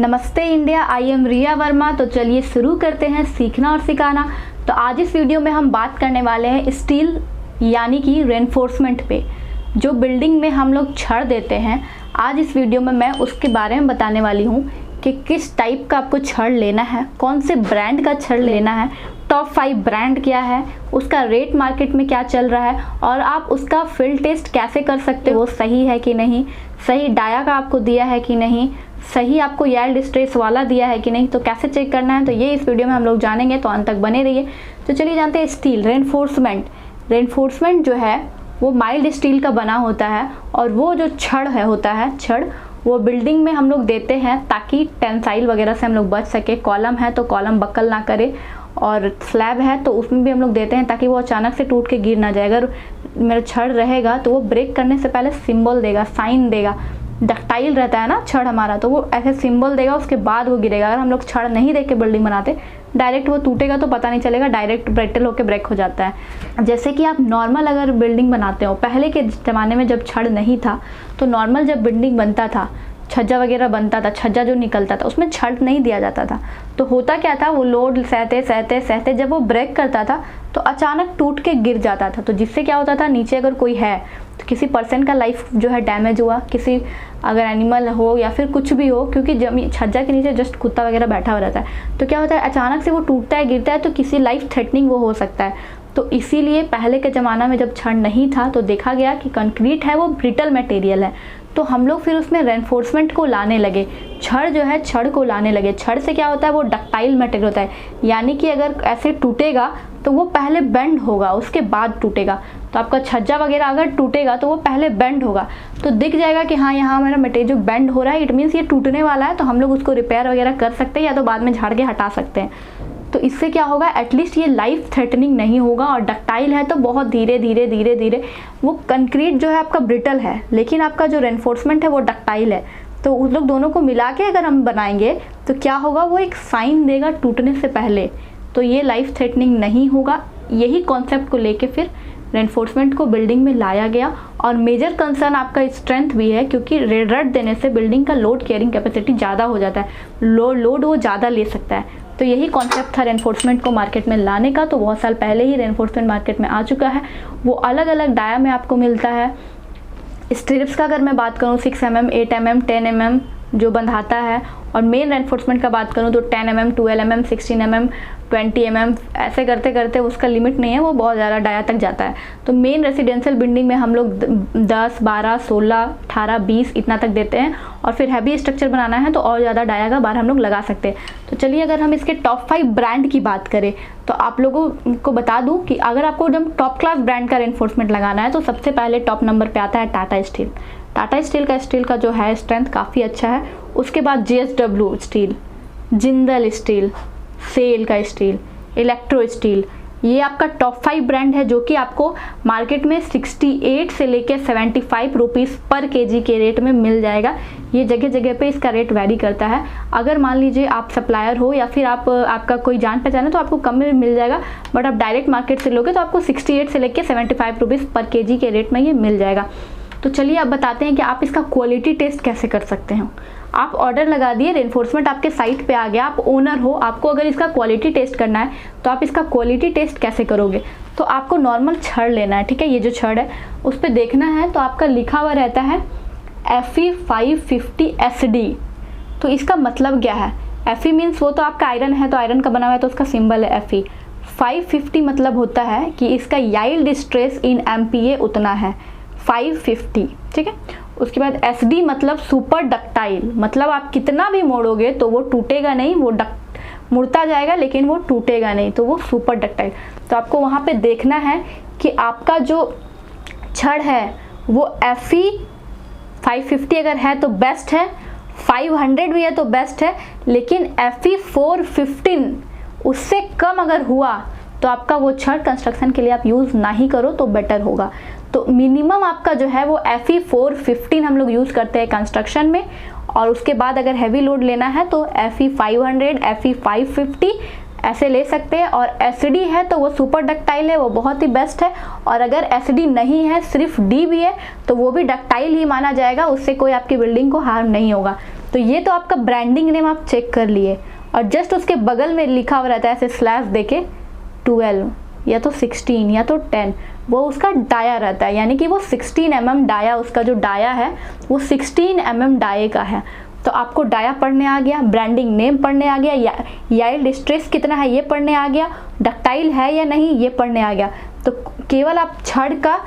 नमस्ते India, I am रिया वर्मा। तो चलिए शुरू करते हैं सीखना और सिखाना। तो आज इस वीडियो में हम बात करने वाले हैं स्टील यानी कि रेनफोर्समेंट पे, जो बिल्डिंग में हम लोग छड़ देते हैं। आज इस वीडियो में मैं उसके बारे में बताने वाली हूँ कि किस टाइप का आपको छड़ लेना है, कौन से ब्रांड का छड़ लेना है, टॉप 5 ब्रांड क्या है, उसका रेट मार्केट में क्या चल रहा है और आप उसका फील्ड टेस्ट कैसे कर सकते हो, वो सही है कि नहीं, सही डाया का आपको दिया है कि नहीं, सही आपको यील्ड स्ट्रेस वाला दिया है कि नहीं, तो कैसे चेक करना है, तो ये इस वीडियो में हम लोग जानेंगे। तो अंत तक बने रहिए। तो चलिए जानते हैं स्टील रेनफोर्समेंट जो है वो माइल्ड स्टील का बना होता है और वो जो छड़ है होता है छड़ वो बिल्डिंग में हम लोग देते हैं ताकि टेंसाइल वगैरह से हम लोग बच सके। कॉलम है तो कॉलम बक्कल ना करे, और स्लैब है तो उसमें भी हम लोग देते हैं ताकि वो अचानक से टूट के गिर ना जाए। अगर मेरा छड़ रहेगा तो वो ब्रेक करने से पहले सिंबल देगा, साइन देगा। डक्टाइल रहता है ना छड़ हमारा, तो वो ऐसे सिंबल देगा, उसके बाद वो गिरेगा। अगर हम लोग छड़ नहीं देख के बिल्डिंग बनाते, डायरेक्ट वो टूटेगा तो पता नहीं चलेगा, डायरेक्ट ब्रेटल होकर ब्रेक हो जाता है। जैसे कि आप नॉर्मल अगर बिल्डिंग बनाते हो, पहले के ज़माने में जब छड़ नहीं था तो नॉर्मल जब बिल्डिंग बनता था, छज्जा वगैरह बनता था, छज्जा जो निकलता था उसमें छड़ नहीं दिया जाता था। तो होता क्या था, वो लोड सहते सहते सहते जब वो ब्रेक करता था तो अचानक टूट के गिर जाता था। तो जिससे क्या होता था, नीचे अगर कोई है तो किसी पर्सन का लाइफ जो है डैमेज हुआ, किसी अगर एनिमल हो या फिर कुछ भी हो, क्योंकि जब छज्जा के नीचे जस्ट कुत्ता वगैरह बैठा हुआ रहता है तो क्या होता है, अचानक से वो टूटता है, गिरता है तो किसी लाइफ थ्रेटनिंग वो हो सकता है। तो इसीलिए पहले के ज़माना में जब छड़ नहीं था तो देखा गया कि कंक्रीट है वो ब्रिटल मटेरियल है, तो हम लोग फिर उसमें रेनफोर्समेंट को लाने लगे। छड़ जो है छड़ को लाने लगे। छड़ से क्या होता है, वो डक्टाइल मटेरियल होता है, यानी कि अगर ऐसे टूटेगा तो वो पहले बेंड होगा उसके बाद टूटेगा। तो आपका छज्जा वगैरह अगर टूटेगा तो वो पहले बेंड होगा, तो दिख जाएगा कि हाँ यहाँ हमारा मटेरियल जो बेंड हो रहा है, इट मीन्स ये टूटने वाला है। तो हम लोग उसको रिपेयर वगैरह कर सकते हैं या तो बाद में झाड़ के हटा सकते हैं। तो इससे क्या होगा, एटलीस्ट ये लाइफ थ्रेटनिंग नहीं होगा। और डक्टाइल है तो बहुत धीरे धीरे धीरे धीरे, वो कंक्रीट जो है आपका ब्रिटल है लेकिन आपका जो रेनफोर्समेंट है वो डक्टाइल है। तो उस लोग दोनों को मिला के अगर हम बनाएंगे तो क्या होगा, वो एक साइन देगा टूटने से पहले, तो ये लाइफ थ्रेटनिंग नहीं होगा। यही कॉन्सेप्ट को लेके फिर रेनफोर्समेंट को बिल्डिंग में लाया गया। और मेजर कंसर्न आपका स्ट्रेंथ भी है, क्योंकि रड देने से बिल्डिंग का लोड कैरिंग कैपेसिटी ज़्यादा हो जाता है, लोड वो ज़्यादा ले सकता है। तो यही कॉन्सेप्ट था रेनफोर्समेंट को मार्केट में लाने का। तो बहुत साल पहले ही रेनफोर्समेंट मार्केट में आ चुका है। वो अलग अलग डाया में आपको मिलता है। स्ट्रिप्स का अगर मैं बात करूँ 6 mm, 8 mm, 10 mm जो बंधाता है, और मेन रेनफोर्समेंट का बात करूँ तो 10 mm, 12 mm, 16 mm, 20 mm, ऐसे करते करते उसका लिमिट नहीं है, वो बहुत ज़्यादा डाया तक जाता है। तो मेन रेसिडेंशियल बिल्डिंग में हम लोग 10, 12, 16, 18, 20 इतना तक देते हैं, और फिर हैवी स्ट्रक्चर बनाना है तो और ज़्यादा डाया का बार हम लोग लगा सकते हैं। तो चलिए अगर हम इसके टॉप 5 ब्रांड की बात करें तो आप लोगों को बता दूँ कि अगर आपको जब टॉप क्लास ब्रांड का रेनफोर्समेंट लगाना है तो सबसे पहले टॉप नंबर पर आता है टाटा स्टील। टाटा स्टील का जो है स्ट्रेंथ काफ़ी अच्छा है। उसके बाद JSW steel, Jindal steel, SAIL का स्टील, इलेक्ट्रो स्टील, ये आपका टॉप 5 ब्रांड है जो कि आपको मार्केट में 68 से लेकर 75 रुपीज़ पर केजी के रेट में मिल जाएगा। ये जगह जगह पे इसका रेट वैरी करता है। अगर मान लीजिए आप सप्लायर हो या फिर आपका कोई जान पहचान है तो आपको कम में मिल जाएगा, बट आप डायरेक्ट मार्केट से लोगे तो आपको 68 से लेकर 75 रुपीज़ पर केजी के रेट में ये मिल जाएगा। तो चलिए अब बताते हैं कि आप इसका क्वालिटी टेस्ट कैसे कर सकते हो। आप ऑर्डर लगा दिए, रेनफोर्समेंट आपके साइट पे आ गया, आप ओनर हो, आपको अगर इसका क्वालिटी टेस्ट करना है तो आप इसका क्वालिटी टेस्ट कैसे करोगे। तो आपको नॉर्मल छड़ लेना है, ठीक है। ये जो छड़ है उस पर देखना है तो आपका लिखा हुआ रहता है Fe 550 SD। तो इसका मतलब क्या है, Fe मीन्स वो तो आपका आयरन है, तो आयरन का बना हुआ है तो उसका सिंबल है Fe। 550 मतलब होता है कि इसका यील्ड स्ट्रेस इन MPa उतना है, 550, ठीक है। उसके बाद SD मतलब सुपर डक्टाइल, मतलब आप कितना भी मोड़ोगे तो वो टूटेगा नहीं, वो मुड़ता जाएगा लेकिन वो टूटेगा नहीं, तो वो सुपर डक्टाइल। तो आपको वहाँ पे देखना है कि आपका जो छड़ है वो Fe 550 अगर है तो बेस्ट है, 500 भी है तो बेस्ट है, लेकिन Fe 415 उससे कम अगर हुआ तो आपका वो छड़ कंस्ट्रक्शन के लिए आप यूज़ ना ही करो तो बेटर होगा। तो मिनिमम आपका जो है वो Fe 415 हम लोग यूज़ करते हैं कंस्ट्रक्शन में, और उसके बाद अगर हैवी लोड लेना है तो Fe 500, Fe 550 ऐसे ले सकते हैं। और एसिडी है तो वो सुपर डक्टाइल है, वो बहुत ही बेस्ट है। और अगर एसिडी नहीं है, सिर्फ डी भी है, तो वो भी डक्टाइल ही माना जाएगा, उससे कोई आपकी बिल्डिंग को हार्म नहीं होगा। तो ये तो आपका ब्रांडिंग नेम आप चेक कर लिए, और जस्ट उसके बगल में लिखा हुआ रहता है ऐसे स्लैश देके 12 या तो 16 या तो 10, वो उसका डाया रहता है, यानी कि वो 16 mm डाया, उसका जो डाया है वो 16 mm डाये का है। तो आपको डाया पढ़ने आ गया, ब्रांडिंग नेम पढ़ने आ गया, याइल्ड स्ट्रेस कितना है ये पढ़ने आ गया, डक्टाइल है या नहीं ये पढ़ने आ गया। तो केवल आप छड़ का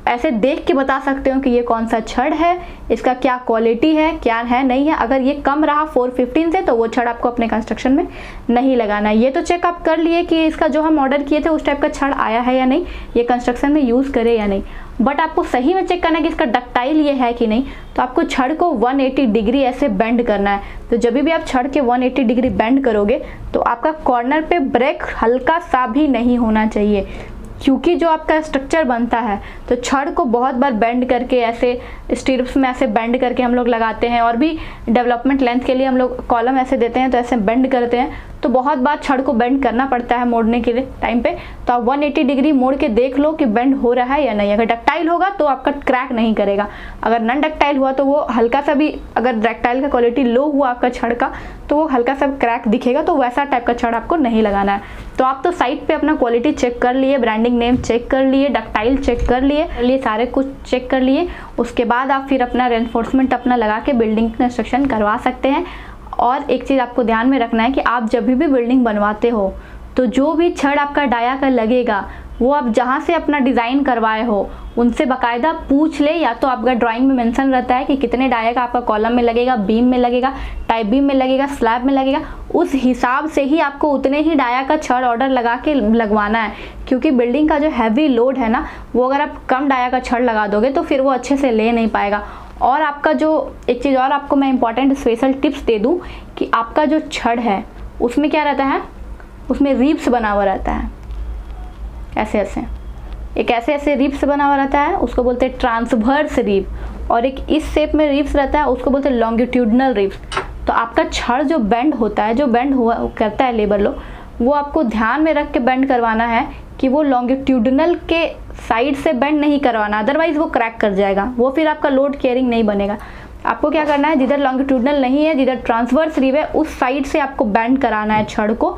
ऐसे देख के बता सकते हो कि ये कौन सा छड़ है, इसका क्या क्वालिटी है, क्या है नहीं है। अगर ये कम रहा 415 से तो वो छड़ आपको अपने कंस्ट्रक्शन में नहीं लगाना है। ये तो चेक आप कर लिए कि इसका जो हम ऑर्डर किए थे उस टाइप का छड़ आया है या नहीं, ये कंस्ट्रक्शन में यूज़ करे या नहीं। बट आपको सही में चेक करना है कि इसका डक्टाइल ये है कि नहीं। तो आपको छड़ को 180 डिग्री ऐसे बेंड करना है। तो जब भी आप छड़ के 180 डिग्री बेंड करोगे तो आपका कॉर्नर पे ब्रेक हल्का सा भी नहीं होना चाहिए, क्योंकि जो आपका स्ट्रक्चर बनता है तो छड़ को बहुत बार बेंड करके ऐसे स्टीरिप्स में ऐसे बेंड करके हम लोग लगाते हैं, और भी डेवलपमेंट लेंथ के लिए हम लोग कॉलम ऐसे देते हैं तो ऐसे बेंड करते हैं, तो बहुत बार छड़ को बेंड करना पड़ता है मोड़ने के टाइम पे। तो आप 180 डिग्री मोड़ के देख लो कि बेंड हो रहा है या नहीं। अगर डक्टाइल होगा तो आपका क्रैक नहीं करेगा, अगर नॉन डक्टाइल हुआ तो वो हल्का सा भी, अगर डक्टाइल का क्वालिटी लो हुआ आपका छड़ का तो वो हल्का सा क्रैक दिखेगा, तो वैसा टाइप का छड़ आपको नहीं लगाना है। तो आप तो साइट पे अपना क्वालिटी चेक कर लिए, ब्रांडिंग नेम चेक कर लिए, डक्टाइल चेक कर लिए, सारे कुछ चेक कर लिए। उसके बाद आप फिर अपना रेनफोर्समेंट अपना लगा के बिल्डिंग कंस्ट्रक्शन करवा सकते हैं। और एक चीज़ आपको ध्यान में रखना है कि आप जब भी बिल्डिंग बनवाते हो तो जो भी छड़ आपका डाया का लगेगा वो आप जहाँ से अपना डिज़ाइन करवाए हो उनसे बाकायदा पूछ ले, या तो आपका ड्राइंग में मेंशन रहता है कि कितने डाया का आपका कॉलम में लगेगा, बीम में लगेगा, टाइप बीम में लगेगा, स्लैब में लगेगा, उस हिसाब से ही आपको उतने ही डाया का छड़ ऑर्डर लगा के लगवाना है। क्योंकि बिल्डिंग का जो हैवी लोड है ना, वो अगर आप कम डाया का छड़ लगा दोगे तो फिर वो अच्छे से ले नहीं पाएगा। और आपका जो एक चीज़ और आपको मैं इंपॉर्टेंट स्पेशल टिप्स दे दूँ कि आपका जो छड़ है उसमें क्या रहता है, उसमें रिब्स बना हुआ रहता है, ऐसे ऐसे एक ऐसे ऐसे रिब्स बना हुआ रहता है, उसको बोलते हैं ट्रांसवर्स रिब, और एक इस शेप में रिब्स रहता है उसको बोलते हैं लॉन्गिट्यूडनल रिब्स। तो आपका छड़ जो बेंड होता है, जो बेंड हुआ करता है लेबर लोग, वो आपको ध्यान में रख के बेंड करवाना है कि वो लॉन्गिट्यूडनल के साइड से बेंड नहीं करवाना, अदरवाइज वो क्रैक कर जाएगा, वो फिर आपका लोड केयरिंग नहीं बनेगा। आपको क्या करना है, जिधर लॉन्गिट्यूडनल नहीं है, जिधर ट्रांसवर्स रिब है, उस साइड से आपको बेंड कराना है छड़ को,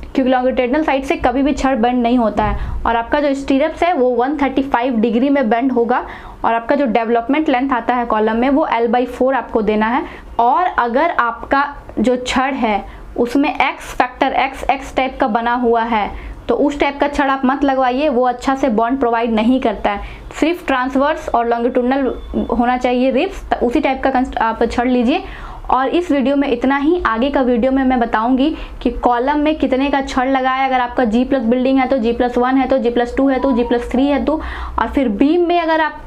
क्योंकि लॉन्गिट्यूडनल साइड से कभी भी छड़ बेंड नहीं होता है। और आपका जो स्टीरप्स है वो 135 डिग्री में बेंड होगा, और आपका जो डेवलपमेंट लेंथ आता है कॉलम में वो L/4 आपको देना है। और अगर आपका जो छड़ है उसमें एक्स फैक्टर XX टाइप का बना हुआ है तो उस टाइप का छड़ आप मत लगवाइए, वो अच्छा से बॉन्ड प्रोवाइड नहीं करता है। सिर्फ ट्रांसवर्स और लॉन्गिट्यूडनल होना चाहिए रिब्स, उसी टाइप का आप छड़ लीजिए। और इस वीडियो में इतना ही। आगे का वीडियो में मैं बताऊंगी कि कॉलम में कितने का छड़ लगाए, अगर आपका G+ बिल्डिंग है तो G+1 है तो G+2 है तो G+3 है तो, और फिर बीम में अगर आप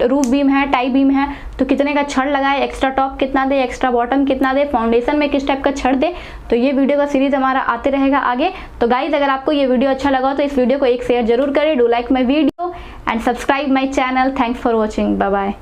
रूफ बीम है, टाई बीम है तो कितने का छड़ लगाए, एक्स्ट्रा टॉप कितना दे, एक्स्ट्रा बॉटम कितना दे, फाउंडेशन में किस टाइप का छड़ दे। तो ये वीडियो का सीरीज हमारा आते रहेगा आगे। तो गाइज अगर आपको ये वीडियो अच्छा लगा तो इस वीडियो को एक शेयर जरूर करें, do like my video and subscribe my channel. Thanks for watching, bye bye.